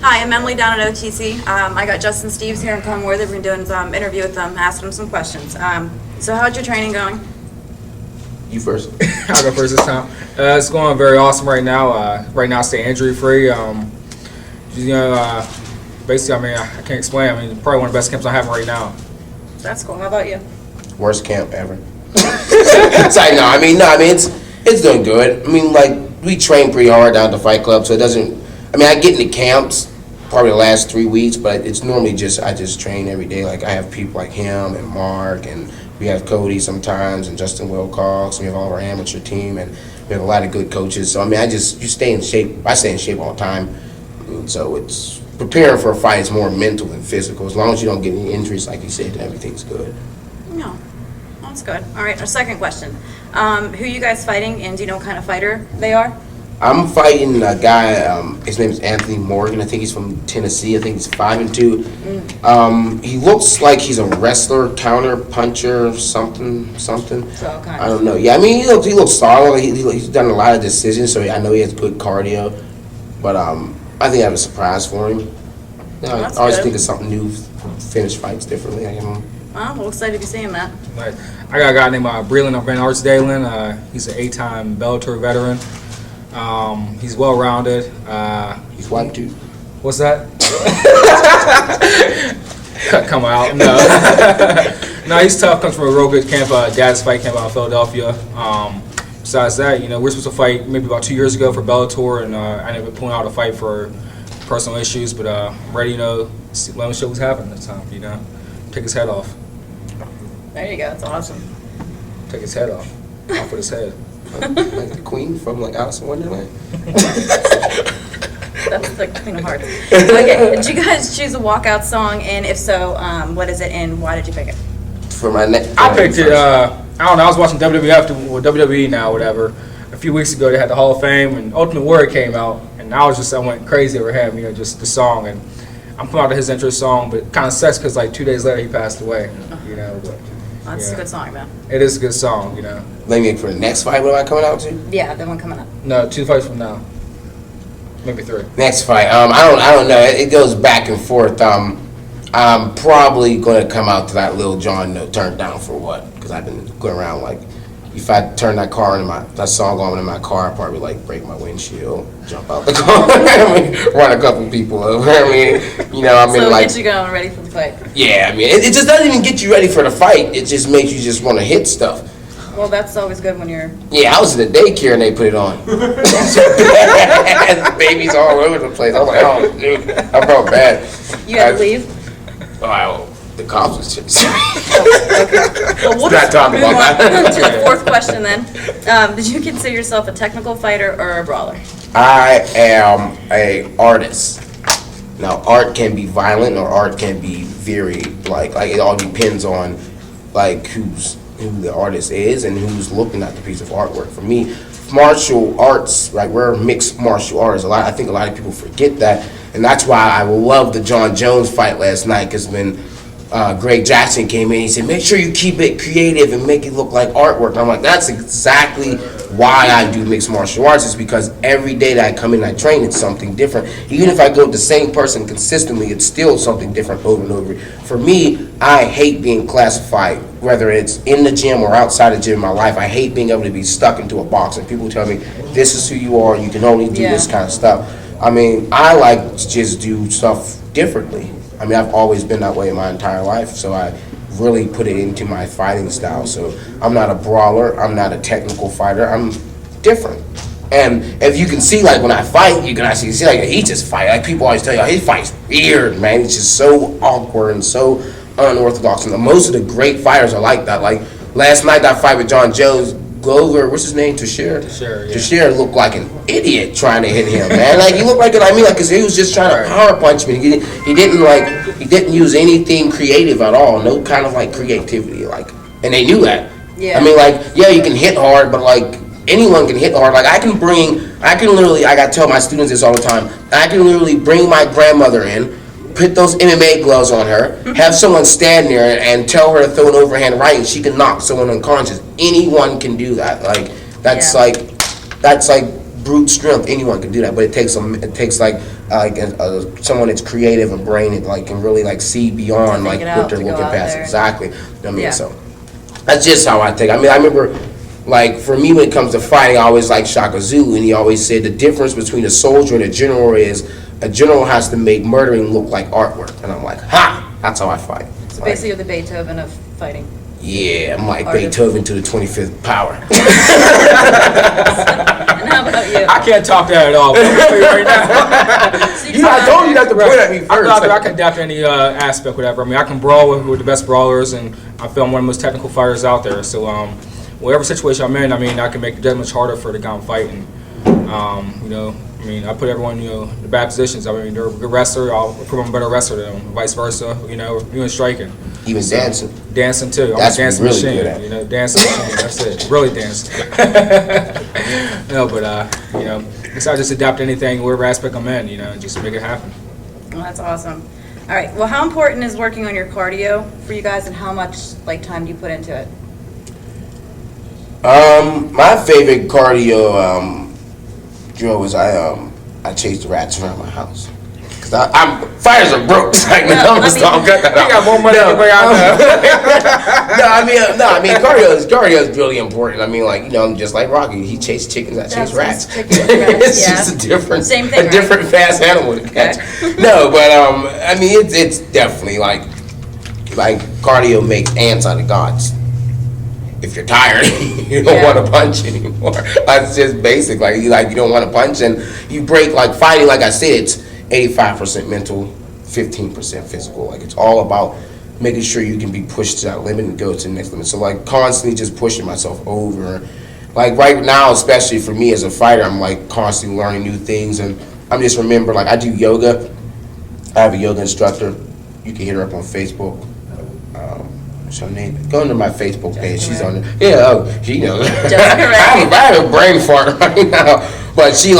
Hi, I'm Emily down at OTC. I got Justin Steves here in Conworthy. We've been doing some interview with them, asking them some questions. So how's your training going? You first. I'll go first this time. It's going very awesome right now. Right now, I stay injury free. Basically, I mean, I can't explain. I mean, probably one of the best camps I'm having right now. That's cool. How about you? Worst camp ever. It's like, no, I mean, it's doing good. I mean, like, we train pretty hard down at the Fight Club, so it doesn't, I mean, I get into camps probably the last 3 weeks, but it's normally I just train every day. Like, I have people like him and Mark, and we have Cody sometimes, and Justin Wilcox, and we have all of our amateur team, and we have a lot of good coaches. So, I mean, you stay in shape. I stay in shape all the time. And so it's, preparing for a fight is more mental than physical. As long as you don't get any injuries, like you said, everything's good. No. That's good. All right, our second question. Who are you guys fighting, and do you know what kind of fighter they are? I'm fighting a guy, his name is Anthony Morgan. I think he's from Tennessee. I think he's 5'2". He looks like he's a wrestler, counter puncher, something. So kind I don't know. Yeah, I mean, he looks solid. He's done a lot of decisions, so I know he has good cardio. But I think I have a surprise for him. I always think of something new, finish fights differently. Well, we're excited to be seeing that. Like, I got a guy named Breland Van Arsdalen. He's an 8-time Bellator veteran. He's well-rounded. He's white too. What's that? Come out. No. No, he's tough. Comes from a real good camp, Dad's Fight Camp out of Philadelphia. Besides that, we're supposed to fight maybe about 2 years ago for Bellator, and I ended up pulling out a fight for personal issues. But I'm ready, let him show what's happening this time. Take his head off. There you go. That's awesome. Take his head off. Off with his head. Like the Queen from like Alice in Wonderland. That's the Queen of Hearts. Okay, did you guys choose a walkout song, and if so, what is it, and why did you pick it? For my next, I picked it. I don't know. I was watching WWE now, whatever. A few weeks ago, they had the Hall of Fame, and Ultimate Warrior came out, and I went crazy over him. Just the song, and I'm putting out his intro song, but it kind of sucks because like 2 days later he passed away. But. That's a good song, man. It is a good song, Maybe for the next fight, what am I coming out to? Yeah, the one coming up. No, 2 fights from now. Maybe 3. Next fight, I don't know. It goes back and forth. I'm probably going to come out to that Lil Jon Turned Down for What? Because I've been going around like, if I turn that song on in my car, I'd probably like break my windshield, jump out the car, run a couple people over. So like, get you going ready for the fight. Yeah, it just doesn't even get you ready for the fight. It just makes you just want to hit stuff. Well, that's always good when you're... Yeah, I was in the daycare and they put it on. Babies all over the place. I was like, oh, dude, I felt bad. You had to leave? Oh, the cops was just... Well, we'll not talking move about on that. to the fourth question then. Did you consider yourself a technical fighter or a brawler? I am a artist. Now, art can be violent or art can be very, like it all depends on, like, who the artist is and who's looking at the piece of artwork. For me, martial arts, like, we're mixed martial artists. I think a lot of people forget that, and that's why I love the John Jones fight last night, because when Greg Jackson came in, he said, make sure you keep it creative and make it look like artwork. And I'm like, that's exactly why I do mixed martial arts, is because every day that I come in, I train, it's something different. Even if I go with the same person consistently, it's still something different over and over. For me, I hate being classified, whether it's in the gym or outside the gym in my life. I hate being able to be stuck into a box and people tell me, this is who you are, you can only do this kind of stuff. I like to just do stuff differently. I've always been that way my entire life, so I really put it into my fighting style. So I'm not a brawler, I'm not a technical fighter, I'm different. And if you can see, like, when I fight, you can actually see, like, he just fight. Like, people always tell you, he fights weird, man. It's just so awkward and so unorthodox. And most of the great fighters are like that. Like, last night, that fight with John Jones, Glover, what's his name, Teixeira? Teixeira looked like an idiot trying to hit him, man. Like, he looked like because he was just trying to power punch me. He didn't use anything creative at all. No kind of, like, creativity, like, and they knew that. Yeah. You can hit hard, but, like, anyone can hit hard. Like, I can literally, I tell my students this all the time, I can literally bring my grandmother in, put those MMA gloves on her, have someone stand there and tell her to throw an overhand right, and she can knock someone unconscious. Anyone can do that. Like, that's like brute strength. Anyone can do that, but it takes like someone that's creative, a brain that like can really like see beyond like what they're looking past. Exactly. I mean, so that's just how I think. I mean, I remember. Like, for me, when it comes to fighting, I always like Shaka Zulu, and he always said the difference between a soldier and a general is a general has to make murdering look like artwork. And I'm like, ha! That's how I fight. So like, basically you're the Beethoven of fighting. Yeah, I'm like Beethoven to the 25th power. And how about you? I can't top that at all. Right now. I told you not to point at me first. I can adapt to any aspect, whatever. I mean, I can brawl with the best brawlers, and I feel I'm one of the most technical fighters out there. So, whatever situation I'm in, I mean, I can make it that much harder for the guy I'm fighting. You know, I mean, I put everyone, you know, in bad positions. I mean, they're a good wrestler, I'll prove I'm a better wrestler than them, vice versa, you know, even striking. Even dancing. Dancing too. That's I'm a dancing really machine. good at. You know, dancing machine. That's it. Really dancing. No, but you know, I just adapt to anything, whatever aspect I'm in, you know, and just make it happen. Well, that's awesome. All right. Well, how important is working on your cardio for you guys, and how much like time do you put into it? My favorite cardio drill was I chase the rats around my house. Cause I'm fires are broke. Like, No, I'm just I mean- I'm cut that You out. got more money than I No, I mean cardio is really important. I mean, like, you know, I'm just like Rocky. He chased chickens, I chase rats. Chickens, rats, It's yeah. just a different, Same thing, a different fast animal to catch. No, but I mean, it's definitely like cardio makes ants out of gods. If you're tired, you don't want to punch anymore. That's just basic. Like you don't want to punch, and you break like fighting. Like I said, it's 85% mental, 15% physical. Like it's all about making sure you can be pushed to that limit and go to the next limit. So like constantly just pushing myself over. Like right now, especially for me as a fighter, I'm like constantly learning new things, and I'm just remember like I do yoga. I have a yoga instructor. You can hit her up on Facebook. What's her name? Go into my Facebook page. She's on there. Yeah, she knows. I have a brain fart right now. But she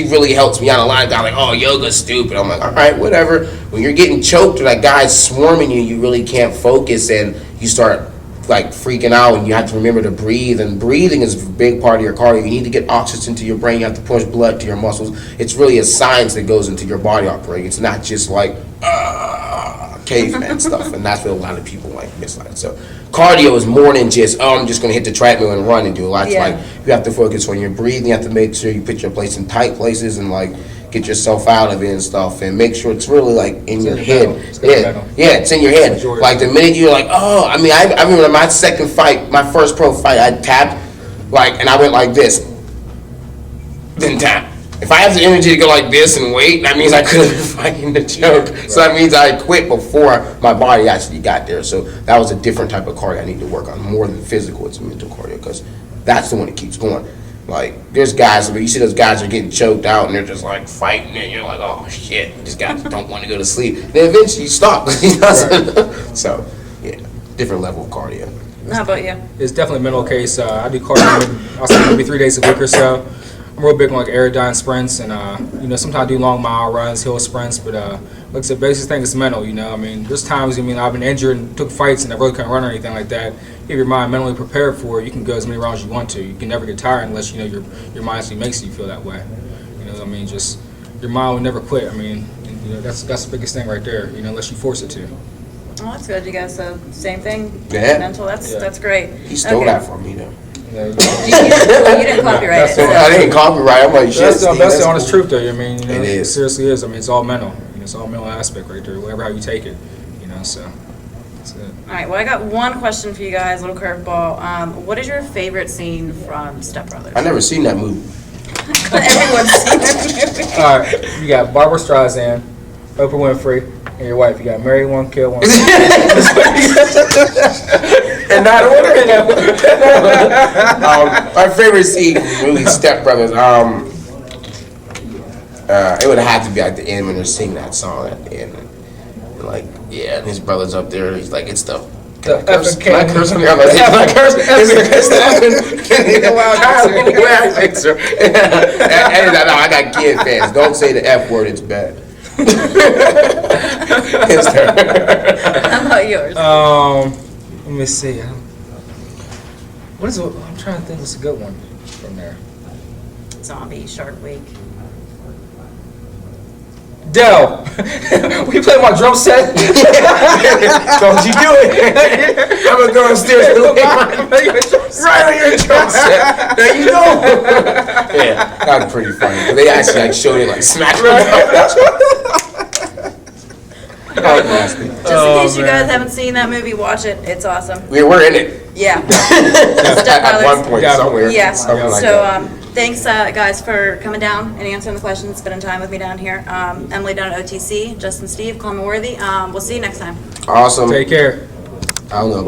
really helps me out a lot. I'm like, oh, yoga's stupid. I'm like, all right, whatever. When you're getting choked or that guy's swarming you, you really can't focus, and you start like freaking out, and you have to remember to breathe. And breathing is a big part of your cardio. You need to get oxygen to your brain. You have to push blood to your muscles. It's really a science that goes into your body operating. It's not just like caveman stuff, and that's what a lot of people like miss. So cardio is more than just I'm just gonna hit the treadmill and run and do a lot. It's like you have to focus on your breathing. You have to make sure you put your place in tight places and like get yourself out of it and stuff, and make sure it's really like in your head. It's in your head. Like the minute you're like, oh, I mean, I remember my second fight, my first pro fight, I tapped like, and I went like this, then tap. If I have the energy to go like this and wait, that means I couldn't be fighting the choke. So that means I quit before my body actually got there. So that was a different type of cardio I need to work on. More than physical, it's mental cardio, because that's the one that keeps going. Like, there's guys, you see those guys are getting choked out and they're just like fighting, and you're like, oh shit, these guys don't want to go to sleep. Then eventually you stop. So, yeah, different level of cardio. How about you? It's definitely a mental case. I do cardio, I'll say maybe 3 days a week or so. I'm real big on like aerodyne sprints, and you know, sometimes I do long mile runs, hill sprints, but like I said, basic thing is mental. You know, I mean, there's times, I mean, I've been injured and took fights and I really couldn't run or anything like that. If your mind mentally prepared for it, you can go as many rounds as you want to. You can never get tired unless you know your mind actually makes you feel that way. You know, I mean, just your mind will never quit. I mean, you know, that's the biggest thing right there. You know, unless you force it to. Oh, that's good. You guys, so same thing. Yeah. Mental. That's great. He stole that from me though. Yeah, You didn't copyright it. So. I didn't copyright. I'm like, shit. that's Steve, the honest truth, though. I mean, you know, It is. seriously is. I mean, it's all mental. You know, it's all mental aspect right there. Whatever how you take it. You know, so that's it. All right. Well, I got one question for you guys. Little curveball. What is your favorite scene from Step Brothers? I never seen that movie. Everyone's seen that movie. All right, you got Barbara Streisand, Oprah Winfrey, and your wife. You got marry one, kill one. And not order. My favorite scene from the movie Step Brothers. It would have to be at the end when they're singing that song at the end. And like, yeah, and his brother's up there. He's like, it's the. Can I curse? Can I curse on the other? Can I curse? I got kid fans. Don't say the F word. It's bad. How about yours? Let me see. What is it? I'm trying to think. What's a good one from there? Zombie Shark Week. Dell, we play my drum set. Don't you do it? I'm gonna go upstairs and look at my right on your drum set. There you go. Yeah, that was pretty funny. 'Cause they actually like showed it like smack. Oh, nasty. Just in case you guys haven't seen that movie, watch it. It's awesome. We're in it Yeah. at one point Yeah. somewhere. Yeah. Something like So, that. thanks, guys, for coming down and answering the questions, spending time with me down here. Emily down at OTC, Justin, Steve, Khama Worthy. We'll see you next time. Awesome. Take care. I don't know.